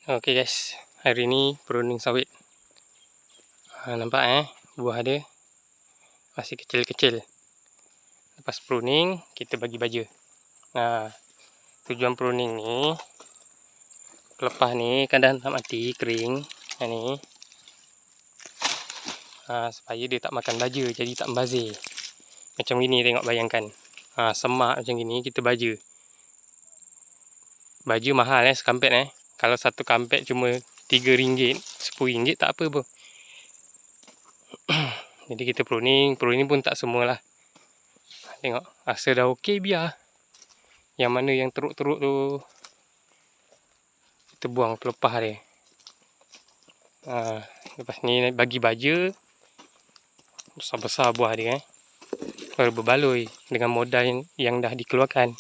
Okey guys, hari ni pruning sawit. Nampak buah dia masih kecil-kecil. Lepas pruning, kita bagi baja. Tujuan pruning ni, pelepah ni kadang nak mati, kering. Ni. Supaya dia tak makan baja, jadi tak membazir. Macam gini tengok, bayangkan. Semak macam gini, kita baja. Baja mahal sekampet Kalau satu kampet cuma RM3, RM10 tak apa pun. Jadi kita pruning pun tak semualah. Tengok, rasa dah okey, biar. Yang mana yang teruk-teruk tu kita buang pelepah dia. Lepas ni bagi baja. Besar-besar buah dia baru berbaloi dengan modal yang dah dikeluarkan.